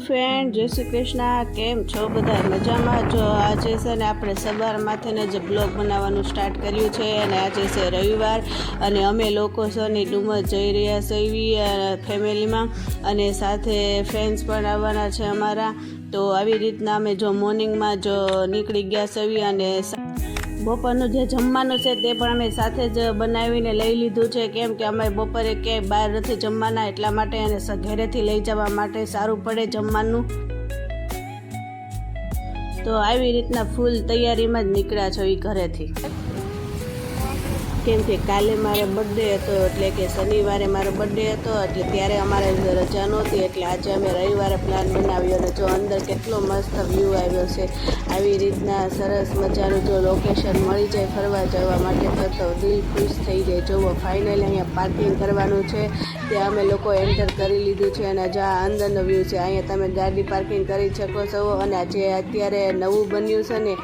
Friend, જય શ્રી કૃષ્ણ. કેમ છો બધા? મજામાં? જો આજે છે ને આપણે સવારમાંથીને જ બ્લોગ બનાવવાનું સ્ટાર્ટ કર્યું છે અને આજે છે રવિવાર અને અમે લોકો છે ને ડુમસ જઈ રહ્યા છીએ ફેમિલીમાં અને સાથે ફ્રેન્ડ્સ પણ આવવાના છે અમારા. તો આવી રીતના અમે જો મોર્નિંગમાં જો નીકળી ગયા છીએ અને બપોરનું જે જમવાનું છે તે પણ અમે સાથે જ બનાવીને લઈ લીધું છે, કેમ કે અમે બપોરે ક્યાંય બહાર નથી જમવાના, એટલા માટે અને ઘરેથી લઈ જવા માટે સારું પડે જમવાનું. તો આવી રીતના ફૂલ તૈયારીમાં જ નીકળ્યા છો એ ઘરેથી, કેમ કે કાલે મારો બર્થડે હતો, એટલે કે શનિવારે મારો બર્થડે હતો, એટલે ત્યારે અમારે રજા નહોતી, એટલે આજે અમે રવિવારે પ્લાન બનાવ્યો અને જો અંદર કેટલો મસ્ત વ્યૂ આવ્યો છે. આવી રીતના સરસ મજાનું જો લોકેશન મળી જાય ફરવા જવા માટે તો દિલ ખુશ થઈ જાય. જુઓ ફાઇનલી અહીંયા પાર્કિંગ કરવાનું છે, ત્યાં અમે લોકો એન્ટર કરી લીધું છે અને જ્યાં અંદરનો વ્યૂ છે અહીંયા તમે ગાડી પાર્કિંગ કરી શકો છો. અને જે અત્યારે નવું બન્યું છે ને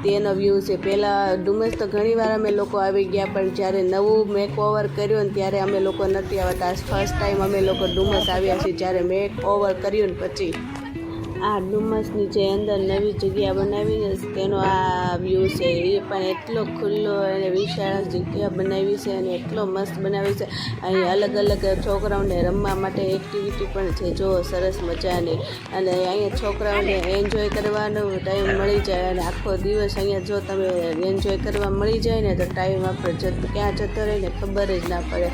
તેનો વ્યૂ છે. પહેલાં ડુમસ તો ઘણીવાર અમે લોકો આવી ગયા, પણ જ્યારે નવું મેક ઓવર કર્યું ને ત્યારે અમે લોકો નથી આવતા. ફર્સ્ટ ટાઈમ અમે લોકો ડુમસ આવ્યા છીએ જ્યારે મેક ઓવર કર્યું ને પછી. આ ડુમસની જે અંદર નવી જગ્યા બનાવી છે તેનો આ વ્યૂ છે, એ પણ એટલો ખુલ્લો અને વિશાળ જગ્યા બનાવી છે અને એટલો મસ્ત બનાવી છે. અહીં અલગ અલગ છોકરાઓને રમવા માટે એક્ટિવિટી પણ છે, જો સરસ મજાની. અને અહીંયા છોકરાઓને એન્જોય કરવાનો ટાઈમ મળી જાય અને આખો દિવસ અહીંયા જો તમે એન્જોય કરવા મળી જાય ને તો ટાઈમ આપણે ક્યાં જતો રહે ને ખબર જ ના પડે.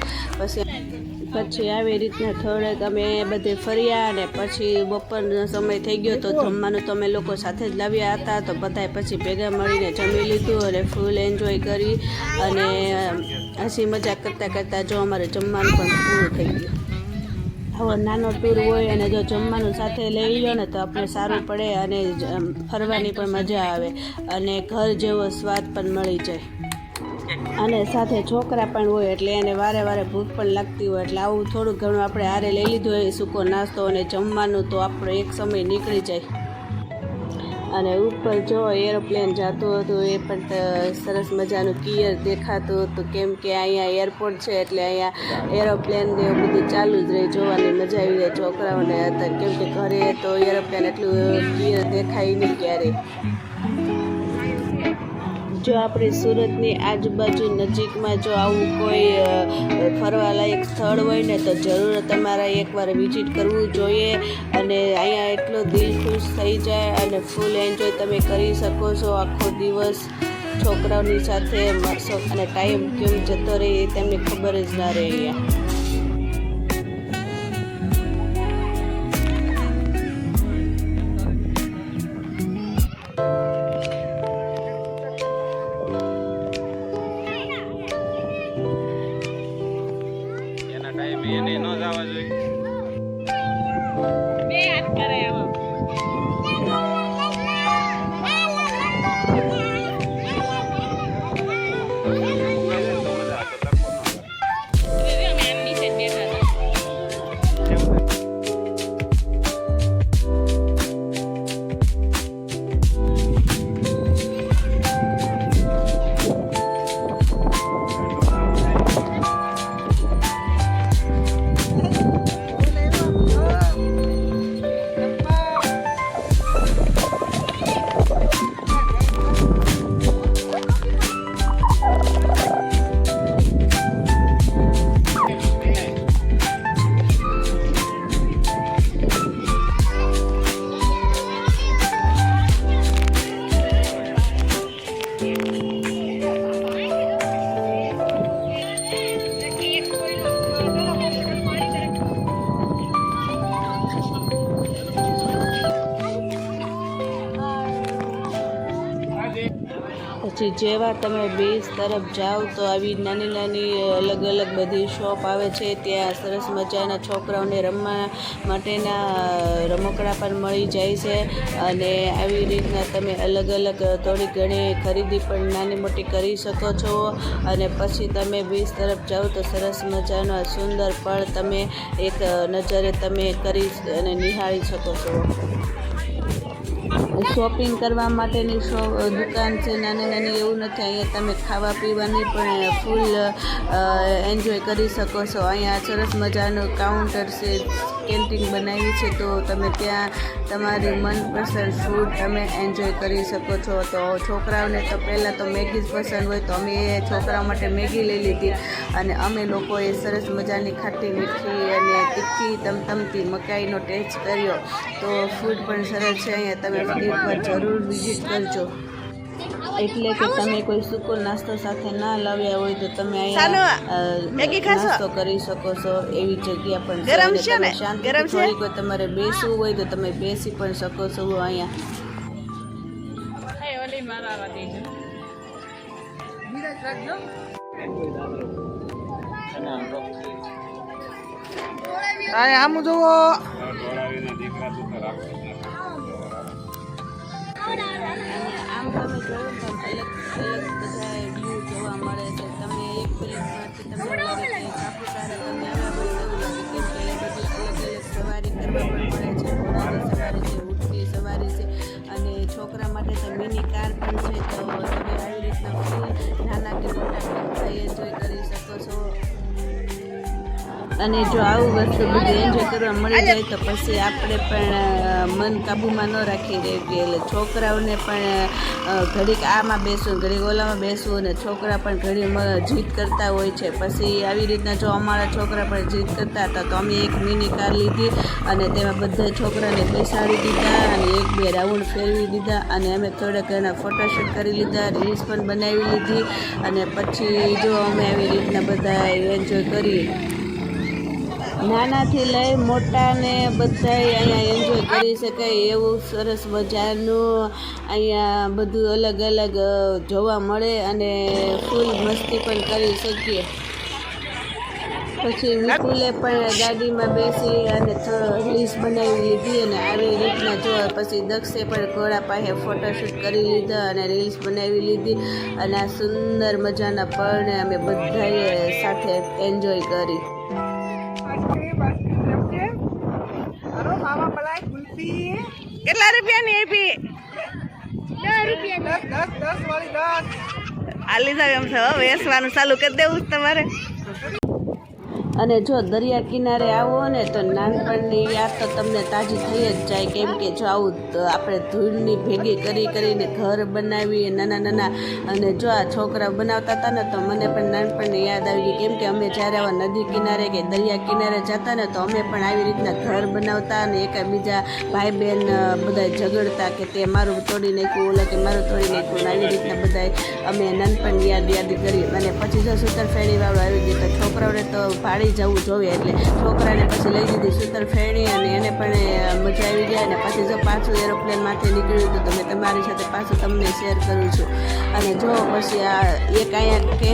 પછી આવી રીતના થોડેક અમે બધે ફર્યા અને પછી બપોરનો સમય થઈ ગયો તો જમવાનું તો અમે લોકો સાથે જ લાવ્યા હતા, તો બધાએ પછી ભેગા મળીને જમી લીધું અને ફૂલ એન્જોય કરી અને હસી મજાક કરતાં જો અમારે જમવાનું પણ પૂરું થઈ ગયું. આવો નાનો ટૂર હોય અને જો જમવાનું સાથે લઈ લો ને તો આપણે સારું પડે અને ફરવાની પણ મજા આવે અને ઘર જેવો સ્વાદ પણ મળી જાય. અને સાથે છોકરા પણ હોય એટલે એને વારે વારે ભૂખ પણ લાગતી હોય, એટલે આવું થોડું ઘણું આપણે હારે લઈ લીધું હોય સૂકો નાસ્તો અને જમવાનું, તો આપણો એક સમય નીકળી જાય. અને ઉપર જો એરોપ્લેન જતું હતું એ પણ સરસ મજાનું ક્લિયર દેખાતું હતું, કેમ કે અહીંયા એરપોર્ટ છે એટલે અહીંયા એરોપ્લેન ને એવું બધું ચાલુ જ રહે, જોવાની મજા આવી જાય છોકરાઓને હતા, કેમ કે ઘરે તો એરોપ્લેન એટલું ક્લિયર દેખાય નહીં ક્યારેય. જો આપણે સુરતની આજુબાજુ નજીકમાં જો આવું કોઈ ફરવાલાયક સ્થળ હોય ને તો જરૂર તમારે એકવાર વિઝિટ કરવું જોઈએ અને અહીંયા એટલો દિલ ખુશ થઈ જાય અને ફૂલ એન્જોય તમે કરી શકો છો આખો દિવસ છોકરાઓની સાથે મળશો અને ટાઈમ કેમ જતો રહે એ તમને ખબર જ ના રહે. અહીંયા એને ન જવા જોઈએ. બે હાથ કરે આવા પછી જેવા તમે બીચ તરફ જાઓ તો આવી નાની નાની અલગ અલગ બધી શોપ આવે છે. ત્યાં સરસ મજાના છોકરાઓને રમવા માટેના રમકડા પણ મળી જાય છે અને આવી રીતના તમે અલગ અલગ થોડી ઘણી ખરીદી પણ નાની મોટી કરી શકો છો. અને પછી તમે બીચ તરફ જાઓ તો સરસ મજાનો સુંદર પળ તમે એક નજરે તમે કરી અને નિહાળી શકો છો. શોપિંગ કરવા માટેની દુકાન છે નાની નાની, એવું નથી. અહીંયા તમે ખાવા પીવાની પણ ફૂલ એન્જોય કરી શકો છો. અહીંયા સરસ મજાનું કાઉન્ટર છે, કેન્ટીન બનાવી છે, તો તમે ત્યાં તમારી મનપસંદ ફૂડ તમે એન્જોય કરી શકો છો. તો છોકરાઓને તો પહેલાં તો મેગી જ પસંદ હોય, તો અમે એ છોકરાઓ માટે મેગી લઈ લીધી અને અમે લોકોએ સરસ મજાની ખાટી મીઠી અને તીખી તમતમતી મકાઈનો ટેસ્ટ કર્યો. તો ફૂડ પણ સરસ છે. અહીંયા તમે એકવાર જરૂર વિઝિટ કરજો. એટલે કે તમે કોઈ સૂકો નાસ્તો સાથે ના લાવ્યા હોય તો તમે અહીંયા નાસ્તો કરી શકો છો. એવી જગ્યા પણ છે. તમે શાંતિથી થોડીક વાર તમારે બેસવું હોય તો તમે બેસી પણ શકો છો અહીંયા. આમ જુઓ, આમ તમે જોયું તો અલગ અલગ બધા વ્યૂ જોવા મળે છે. તમને એક પ્લેટમાંથી તમને લાગે કે સાપુતારા તમે આવ્યા હોય એવું લાગે, કેમ કે એ બધી અલગ અલગ સવારી કરવા પણ મળે છે. ઘોડાની સવારી છે, ઊંટની સવારી છે અને છોકરા માટે તો મિની કાર પણ છે. તો તમે આવી રીતના ફૂલ નાના કે મોટા બધા એન્જોય કરી શકો છો. અને જો આવું વસ્તુ બધું એન્જોય કરવા મળી જાય તો પછી આપણે પણ મન કાબૂમાં ન રાખી દેવી. એટલે છોકરાઓને પણ ઘડીક આમાં બેસવું, ઘડીક ઓલામાં બેસવું, અને છોકરા પણ ઘડી જીદ કરતા હોય છે. પછી આવી રીતના જો અમારા છોકરા પણ જીદ કરતા હતા તો અમે એક મિની કાર લીધી અને તેમાં બધા છોકરાને બેસાડી દીધા અને એક બે રાઉન્ડ ફેરવી દીધા અને અમે થોડા ઘણા ફોટોશૂટ કરી લીધા, રીલ્સ પણ બનાવી લીધી અને પછી જો અમે આવી રીતના બધા એન્જોય કરી. નાનાથી લઈ મોટાને બધાય અહીંયા એન્જોય કરી શકાય એવું સરસ મજાનું અહીંયા બધું અલગ અલગ જોવા મળે અને ફૂલ મસ્તી પણ કરી શકીએ. પછી વિપુલે પણ ગાડીમાં બેસી અને રીલ્સ બનાવી લીધી અને આવી રીતના જો પછી દક્ષે પણ ઘોડા પાસે ફોટોશૂટ કરી લીધા અને રીલ્સ બનાવી લીધી અને આ સુંદર મજાના પળને અમે બધાએ સાથે એન્જોય કરી. કેટલા રૂપિયાની આપી? 10 આલી સાહેબ એમ છે વેસવાનું ચાલુ કરી દેવું તમારે. અને જો દરિયા કિનારે આવો ને તો નાનપણની યાદ તો તમને તાજી થઈ જ જાય. કેમ કે જો આવું આપણે ધૂળની ભેગી કરીને ઘર બનાવીએ નાના નાના, અને જો આ છોકરા બનાવતા હતા ને તો મને પણ નાનપણની યાદ આવી ગઈ. કેમ કે અમે જ્યારે આવા નદી કિનારે કે દરિયા કિનારે જતા ને તો અમે પણ આવી રીતના ઘર બનાવતા અને એકબીજા ભાઈ બહેન બધા ઝઘડતા કે તે મારું તોડી નાખ્યું, ઓલા કે મારું તોડી નાખ્યું. આવી રીતના બધા અમે નાનપણની યાદ કરી. અને પછી જો સૂતર ફેણીવાળું આવી ગયું તો છોકરાઓને તો ભાડી જવું જોઈએ, એટલે છોકરાને પછી લઈ દીધી સૂતર ફેણી અને એને પણ મજા આવી ગયા. અને પછી જો પાછું એરોપ્લેનમાંથી નીકળ્યું તો તમે તમારી સાથે પાછું તમને શેર કરું છું. અને જો પછી આ એક અહીંયા કે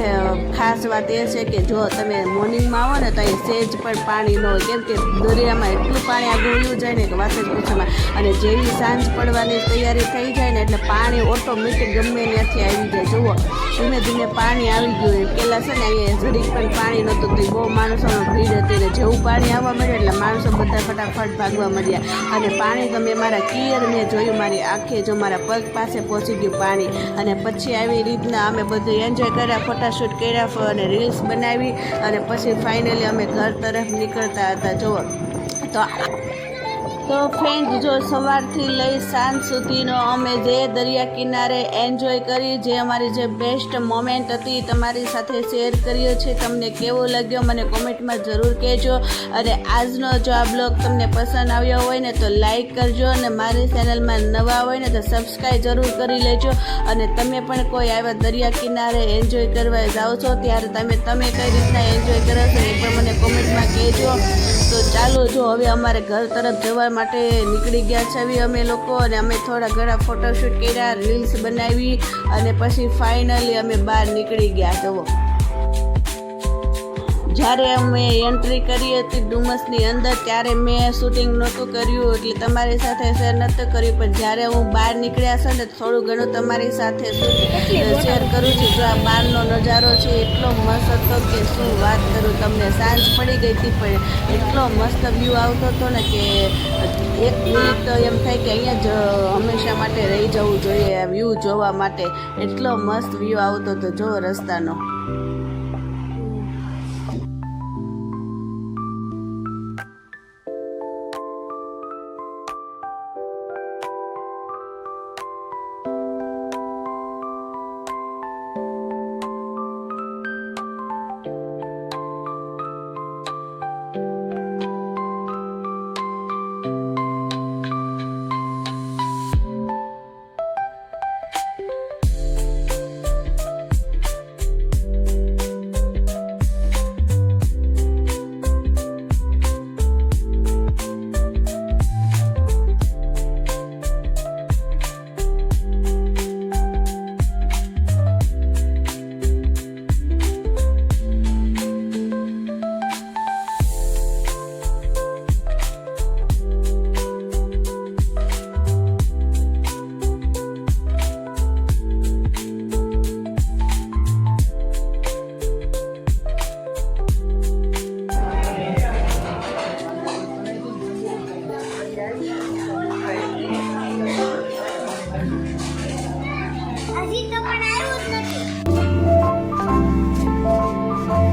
ખાસ વાત એ છે કે જો તમે મોર્નિંગમાં આવો ને તો અહીં સેજ પણ પાણી ન હોય. કેમ કે દરિયામાં એટલું પાણી આગળ વયું જાય ને કે વાત જ પૂછવામાં. અને જેવી સાંજ પડવાની તૈયારી થઈ જાય ને એટલે પાણી ઓટોમેટિક ગમે ત્યાંથી આવી જાય. જુઓ ધીમે ધીમે પાણી આવી ગયું. પહેલાં છે ને અહીંયા જરીક પણ પાણી નહોતું, તો બહુ માણસોનો ભીડ હતી. ને જેવું પાણી આવવા મળ્યું એટલે માણસો બધા ફટાફટ ભાગવા મળ્યા. અને પાણી તો મેં મારા ક્લિયર મેં જોયું, મારી આંખે જો મારા પગ પાસે પહોંચી ગયું પાણી. અને પછી આવી રીતના અમે બધું એન્જોય કર્યા, ફોટોશૂટ કર્યા અને રીલ્સ બનાવી અને પછી ફાઇનલી અમે ઘર તરફ નીકળતા હતા. જુઓ તો ફ્રેન્ડ, જો સવારથી લઈ સાંજ સુધીનો અમે જે દરિયા કિનારે એન્જોય કરી, જે અમારી જે બેસ્ટ મોમેન્ટ હતી તમારી સાથે શેર કર્યો છે. તમને કેવો લાગ્યો મને કોમેન્ટમાં જરૂર કહેજો. અને આજનો જો આ બ્લોગ તમને પસંદ આવ્યો હોય ને તો લાઈક કરજો અને મારી ચેનલમાં નવા હોય ને તો સબસ્ક્રાઈબ જરૂર કરી લેજો. અને તમે પણ કોઈ આવા દરિયા કિનારે એન્જોય કરવા જાઓ છો ત્યારે તમે કઈ રીતના એન્જોય કરો છો એ પણ મને કોમેન્ટમાં કહેજો. તો ચાલો, જો હવે અમારે ઘર તરફ જવા માટે નીકળી ગયા છે અમે લોકો, અને અમે થોડા ઘણા ફોટોશૂટ કર્યા, રીલ્સ બનાવી, અને પછી ફાઇનલી અમે બહાર નીકળી ગયા. જુઓ, જ્યારે અમે એન્ટ્રી કરી હતી ડુમસની અંદર ત્યારે મેં શૂટિંગ નહોતું કર્યું, એટલે તમારી સાથે શેર નહોતું કર્યું, પણ જ્યારે હું બહાર નીકળ્યા છે ને થોડું ઘણું તમારી સાથે શેર કરું છું. જો આ બહારનો નજારો છે એટલો મસ્ત હતો કે શું વાત કરું તમને. સાંજ પડી ગઈ હતી પણ એટલો મસ્ત વ્યૂ આવતો હતો ને કે એક મિનિટ તો એમ થાય કે અહીંયા જ હંમેશા માટે રહી જવું જોઈએ આ વ્યૂ જોવા માટે. એટલો મસ્ત વ્યૂ આવતો હતો જો રસ્તાનો.